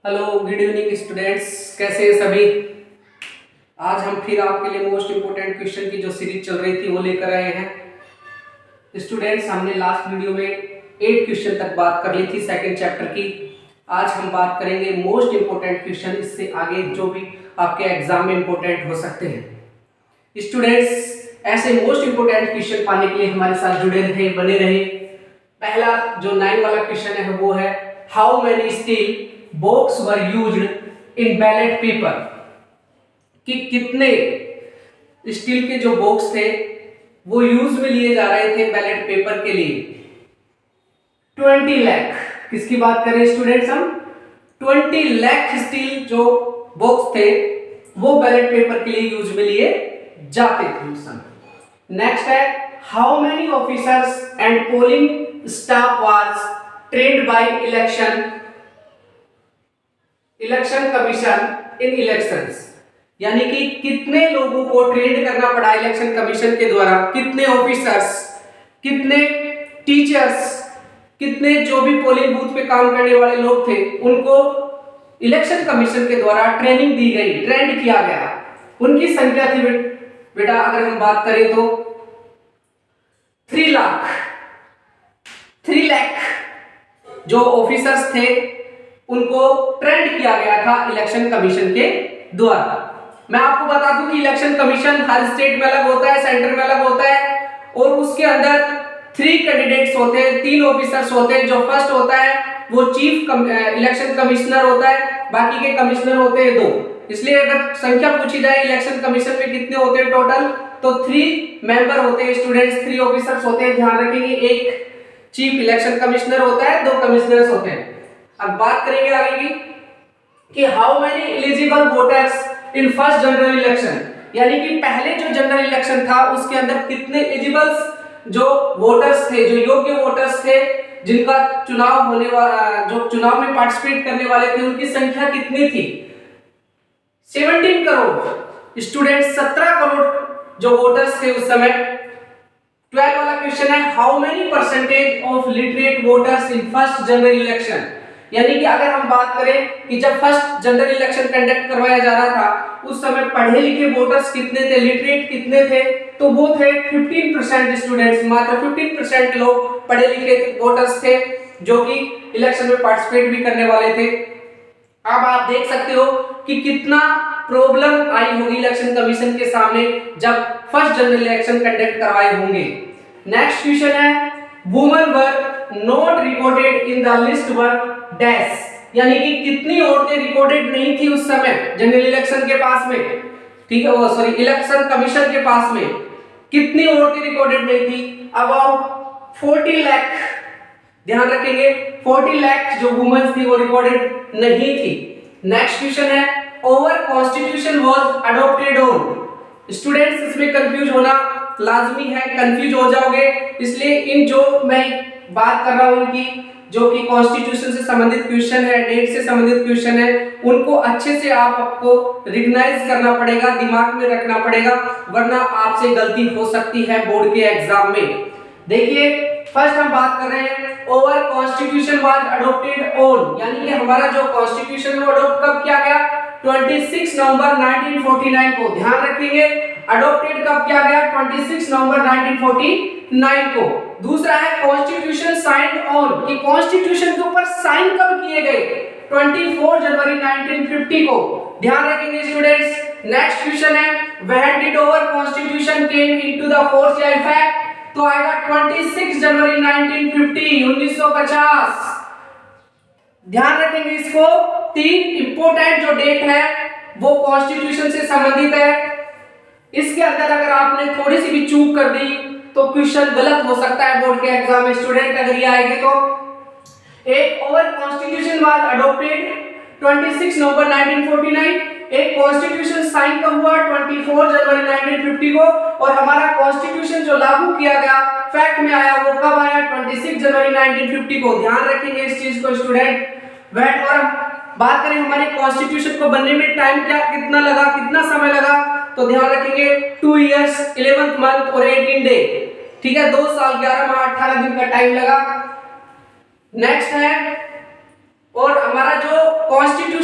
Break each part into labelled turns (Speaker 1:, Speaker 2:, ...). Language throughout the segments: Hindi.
Speaker 1: हेलो गुड इवनिंग स्टूडेंट्स, कैसे हैं सभी। आज हम फिर आपके लिए मोस्ट इंपोर्टेंट क्वेश्चन की जो सीरीज चल रही थी वो लेकर आए हैं। स्टूडेंट्स, हमने लास्ट वीडियो में 8 क्वेश्चन तक बात कर ली थी सेकंड चैप्टर की। आज हम बात करेंगे मोस्ट इंपोर्टेंट क्वेश्चन, इससे आगे जो भी आपके एग्जाम में इंपोर्टेंट हो सकते हैं। स्टूडेंट्स, ऐसे मोस्ट इंपोर्टेंट क्वेश्चन पाने के लिए हमारे साथ जुड़े रहे, बने रहे। पहला जो 9 वाला क्वेश्चन है वो है how many steel box were used in ballot paper, कि कितने स्टील के जो बॉक्स थे वो यूज में लिए जा रहे थे बैलेट पेपर के लिए। 20 लाख, किसकी बात करें स्टूडेंट्स हम? 20 लाख स्टील जो बॉक्स थे वो बैलेट पेपर के लिए यूज में लिए जाते थे उस समय। नेक्स्ट है how many officers and polling staff was trained by election commission in elections, यानी कि कितने लोगों को ट्रेन करना पड़ा इलेक्शन कमीशन के द्वारा, कितने ऑफिसर्स, कितने टीचर्स, कितने जो भी पोलिंग बूथ पे काम करने वाले लोग थे उनको इलेक्शन कमीशन के द्वारा ट्रेनिंग दी गई, ट्रेंड किया गया। उनकी संख्या थी बेटा, अगर हम बात करें तो 3 लाख जो ऑफिसर्स थे उनको ट्रेंड किया गया था इलेक्शन कमीशन के द्वारा। मैं आपको बता दूं कि इलेक्शन कमीशन हर स्टेट में अलग होता है, सेंटर में अलग होता है, और उसके अंदर 3 कैंडिडेट्स होते हैं, 3 ऑफिसर्स होते हैं। जो फर्स्ट होता है वो चीफ इलेक्शन कमिश्नर होता है, बाकी के कमिश्नर होते हैं 2। इसलिए अगर संख्या पूछी जाए इलेक्शन कमीशन में कितने होते हैं टोटल, तो 3 मेंबर होते हैं स्टूडेंट्स, 3 ऑफिसर्स होते हैं, ध्यान रखेंगे। एक चीफ इलेक्शन कमिश्नर होता है, 2 कमिश्नर्स होते हैं। अब बात करेंगे आगे की कि how many eligible voters in first general election, यानी कि पहले जो जनरल इलेक्शन था उसके अंदर कितने एलिजिबल्स जो वोटर्स थे, जो योग्य वोटर्स थे, जिनका चुनाव होने वाला, जो चुनाव में पार्टिसिपेट करने वाले थे, उनकी संख्या कितनी थी? 17 करोड़ स्टूडेंट्स, 17 करोड़ जो वोटर्स थे उस समय। 12 वाला क्वेश्चन है how many percentage of literate voters in first general election, यानी कि अगर हम बात करें कि जब फर्स्ट जनरल इलेक्शन कंडक्ट करवाया जा रहा था उस समय पढ़े लिखे वोटर्स कितने थे, लिटरेट कितने थे, तो वो थे 15% स्टूडेंट्स। मात्र 15% लोग पढ़े लिखे वोटर्स थे जो कि इलेक्शन में पार्टिसिपेट भी करने वाले थे। अब आप देख सकते हो कि कितना प्रॉब्लम आई होगी इलेक्शन कमीशन के सामने जब फर्स्ट जनरल इलेक्शन कंडक्ट करवाए होंगे। नेक्स्ट क्वेश्चन है women were not recorded in the list were dash, यानी कि कितनी औरतें रिकॉर्डेड नहीं थी उस समय जनरल इलेक्शन के पास में, ठीक है, सॉरी इलेक्शन कमीशन के पास में कितनी औरतें रिकॉर्डेड नहीं थी? अबाउट 40 लाख, ध्यान रखेंगे 40 लाख जो वुमेन्स थी वो रिकॉर्डेड नहीं थी। नेक्स्ट क्वेश्चन है over constitution was adopted on, students इसमें कंफ्यूज होना लाजमी है, कंफ्यूज हो जाओगे, इसलिए इन जो मैं बात कर रहा हूं उनकी जो कि कॉन्स्टिट्यूशन से संबंधित क्वेश्चन है, डेट से संबंधित क्वेश्चन है, उनको अच्छे से आपको रिकग्नाइज करना पड़ेगा, दिमाग में रखना पड़ेगा, वरना आपसे गलती हो सकती है बोर्ड के एग्जाम में। देखिए फर्स्ट हम बात कर रहे हैं over constitution was adopted on, यानी कि हमारा जो कॉन्स्टिट्यूशन है वो अडॉप्ट कब किया गया? 26 नवंबर 1949 को, ध्यान रखेंगे। अडॉप्टेड कब किया गया? 26 नवंबर 1949 को। दूसरा है कॉन्स्टिट्यूशन साइंड ऑन, कि कॉन्स्टिट्यूशन के ऊपर साइन कब किए गए? 24 जनवरी 1950 को, ध्यान रखेंगे स्टूडेंट्स। नेक्स्ट क्वेश्चन है when did our constitution came into the force या इफेक्ट, तो आएगा 26 जनवरी 1950, 1950। ध्यान रखेंगे इसको। 3 इंपॉर्टेंट जो डेट है वो कॉन्स्टिट्यूशन से संबंधित है, इसके अंदर अगर आपने थोड़ी सी भी चूक कर दी तो क्वेश्चन गलत हो सकता है बोर्ड के एग्जाम में स्टूडेंट, अगर ये आएंगे तो। एक ओवर कॉन्स्टिट्यूशन वाज अडॉप्टेड 26 नवंबर 1949, एक कॉन्स्टिट्यूशन साइन कब हुआ? 24 जनवरी 1950 को, और हमारा कॉन्स्टिट्यूशन जो लागू किया गया, फैक्ट में आया, वो कब आया? 26 जनवरी 1950 को। ध्यान रखेंगे इस चीज को स्टूडेंट। वैट और बात करें हमारे कॉन्स्टिट्यूशन को बनने में टाइम क्या कितना लगा, कितना समय लगा, तो ध्यान रखेंगे 2 इयर्स 11 मंथ और 18 डे, ठीक है, 2 साल 11 माह 18 दिन का टाइम लगा। नेक्स्ट है और हमारा जो कॉन्स्टिट्यूशन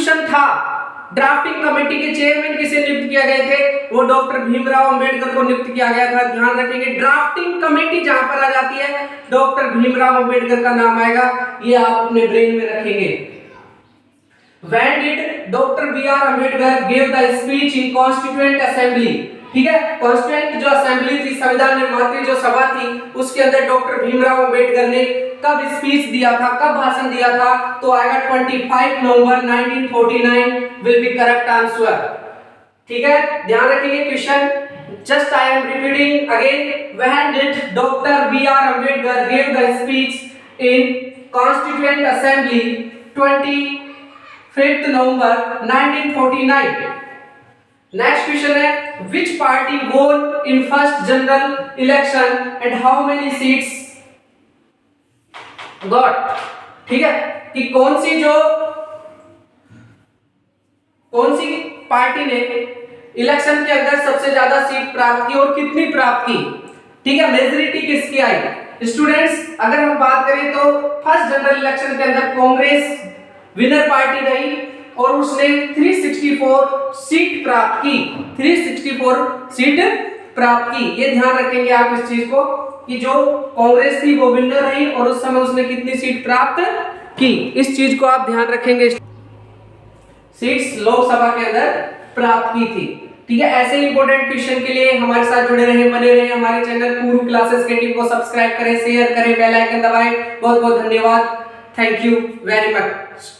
Speaker 1: ड्राफ्टिंग कमेटी के चेयरमैन किसे नियुक्त किया गए थे? वो डॉक्टर भीमराव अंबेडकर को नियुक्त किया गया था। ध्यान रखेंगे, ड्राफ्टिंग कमेटी जहां पर आ जाती है डॉक्टर भीमराव अंबेडकर का नाम आएगा, ये आप अपने ब्रेन में रखेंगे। When did Dr. B.R. Ambedkar gave the speech in Constituent Assembly? ठीक है, कॉन्स्टिट्यूएंट जो असेंबली थी, संविधान निर्मात्री जो सभा थी, उसके अंदर डॉक्टर भीमराव अंबेडकर ने कब स्पीच दिया था, कब भाषण दिया था? तो आएगा 25 नवंबर 1949 विल बी करेक्ट आंसर। ठीक है, ध्यान रखिए question, just I am repeating again, when did doctor B.R. Ambedkar give the speech in constituent assembly 25 November 1949। Next question है, which party won in first general election and how many seats got? ठीक है, कि कौन सी पार्टी ने इलेक्शन के अंदर सबसे ज्यादा सीट प्राप्त की और कितनी प्राप्त की? ठीक है, मेजॉरिटी किसकी आई? स्टूडेंट्स, अगर हम बात करें तो फर्स्ट जनरल इलेक्शन के अंदर कांग्रेस विनर पार्टी रही और उसने 364 सीट प्राप्त की, 364 सीट प्राप्त की। ये ध्यान रखेंगे आप इस चीज को कि जो कांग्रेस थी वो विनर रही और उस समय उसने कितनी सीट प्राप्त की, इस चीज को आप ध्यान रखेंगे। सीट्स लोकसभा के अंदर प्राप्त की थी। ठीक है, ऐसे इंपॉर्टेंट क्वेश्चन के लिए हमारे साथ जुड़े रहें, बने रहें। हमारे चैनल पूर्व क्लासेस के टीम को सब्सक्राइब करें, शेयर करें, बेल आइकन दबाएं। बहुत बहुत धन्यवाद, थैंक यू वेरी मच।